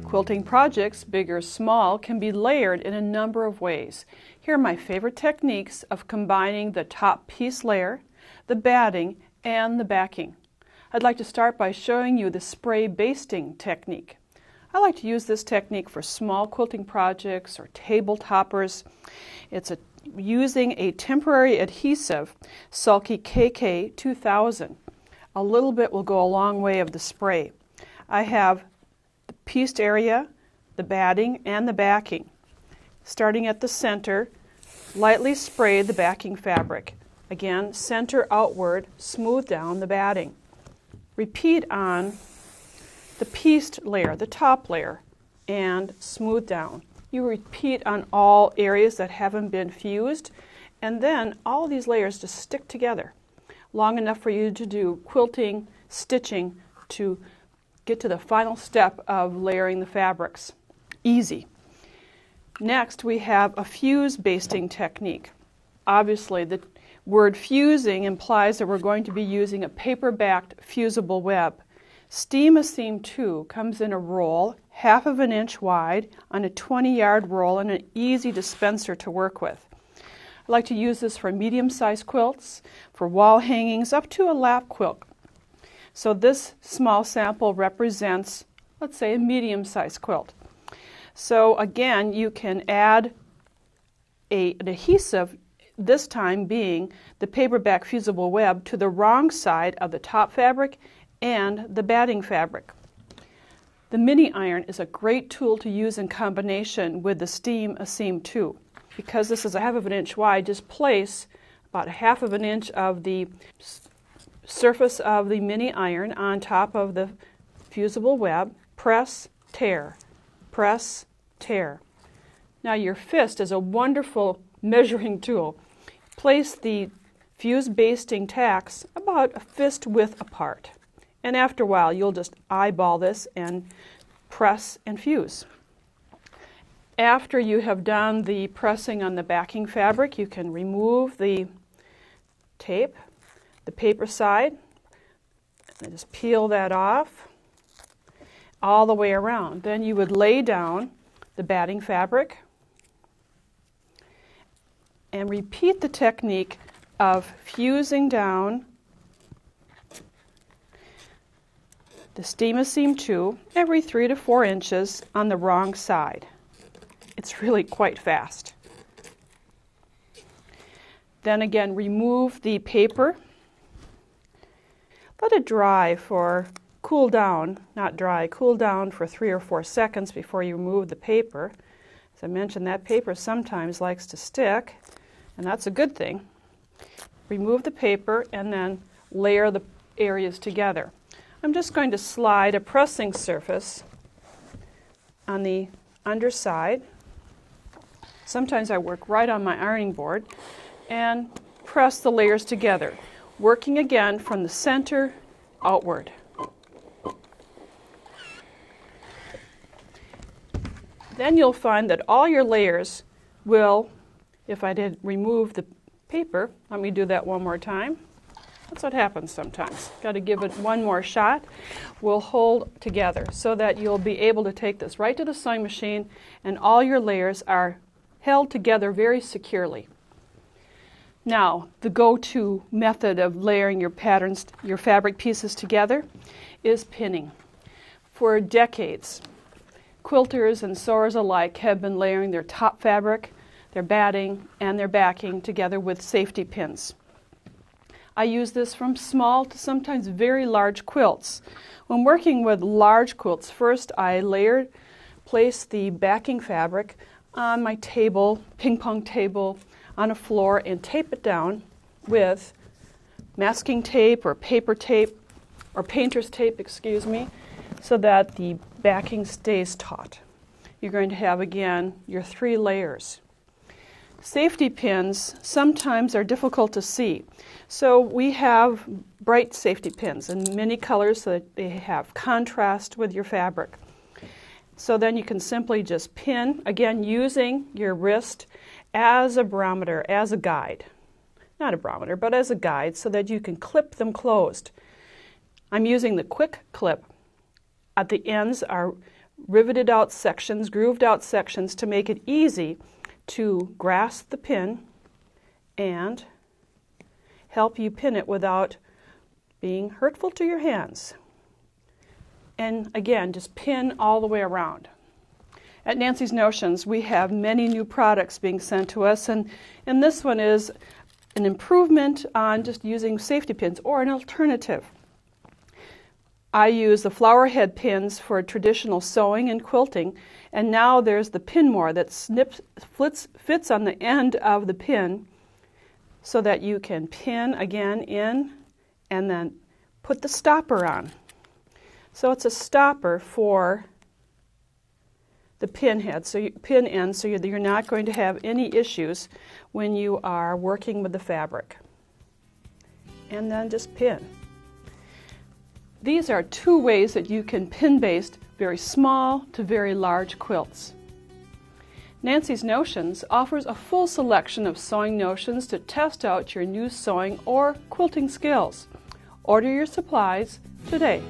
Quilting projects, big or small, can be layered in a number of ways. Here are my favorite techniques of combining the top piece layer, the batting, and the backing. I'd like to start by showing you the spray basting technique. I like to use this technique for small quilting projects or table toppers. It's using a temporary adhesive, Sulky KK 2000. A little bit will go a long way of the spray. I have the pieced area, the batting, and the backing. Starting at the center, lightly spray the backing fabric. Again, center outward, smooth down the batting. Repeat on the pieced layer, the top layer, and smooth down. You repeat on all areas that haven't been fused, and then all of these layers just stick together long enough for you to do quilting, stitching to get to the final step of layering the fabrics. Easy. Next, we have a fuse basting technique. Obviously, the word fusing implies that we're going to be using a paper-backed fusible web. Steam Seam 2 comes in a roll, 1/2 inch wide, on a 20-yard roll and an easy dispenser to work with. I like to use this for medium-sized quilts, for wall hangings, up to a lap quilt. So this small sample represents, let's say, a medium-sized quilt. So again, you can add an adhesive, this time being the paperback fusible web, to the wrong side of the top fabric and the batting fabric. The mini iron is a great tool to use in combination with the Steam Seam 2. Because this is a 1/2 inch wide, just place about 1/2 inch of the surface of the mini iron on top of the fusible web. Press, tear, press, tear. Now your fist is a wonderful measuring tool. Place the fuse basting tacks about a fist width apart. And after a while, you'll just eyeball this and press and fuse. After you have done the pressing on the backing fabric, you can remove the tape, the paper side, and just peel that off all the way around. Then you would lay down the batting fabric and repeat the technique of fusing down the Steam Seam 2 every 3 to 4 inches on the wrong side. It's really quite fast. Then again, remove the paper. Let it dry for, cool down, not dry, cool down for 3 or 4 seconds before you remove the paper. As I mentioned, that paper sometimes likes to stick, and that's a good thing. Remove the paper and then layer the areas together. I'm just going to slide a pressing surface on the underside. Sometimes I work right on my ironing board and press the layers together, working again from the center outward. Then you'll find that all your layers will, if I did remove the paper, let me do that one more time. That's what happens sometimes. Got to give it one more shot. Will hold together so that you'll be able to take this right to the sewing machine and all your layers are held together very securely. Now, the go-to method of layering your patterns, your fabric pieces together, is pinning. For decades, quilters and sewers alike have been layering their top fabric, their batting, and their backing together with safety pins. I use this from small to sometimes very large quilts. When working with large quilts, first I place the backing fabric on my table, ping pong table, on a floor, and tape it down with masking tape or paper tape, or painter's tape, excuse me, so that the backing stays taut. You're going to have, again, your 3 layers. Safety pins sometimes are difficult to see, so we have bright safety pins in many colors so that they have contrast with your fabric. So then you can simply just pin, again using your wrist as a barometer, as a guide. Not a barometer, but as a guide so that you can clip them closed. I'm using the quick clip. At the ends are riveted out sections, grooved out sections to make it easy to grasp the pin and help you pin it without being hurtful to your hands. And again, just pin all the way around. At Nancy's Notions, we have many new products being sent to us, and this one is an improvement on just using safety pins or an alternative. I use the flower head pins for traditional sewing and quilting, and now there's the pin more that fits on the end of the pin so that you can pin again in and then put the stopper on. So it's a stopper for the pin head, so you pin in so you're not going to have any issues when you are working with the fabric. And then just pin. These are two ways that you can pin baste very small to very large quilts. Nancy's Notions offers a full selection of sewing notions to test out your new sewing or quilting skills. Order your supplies today.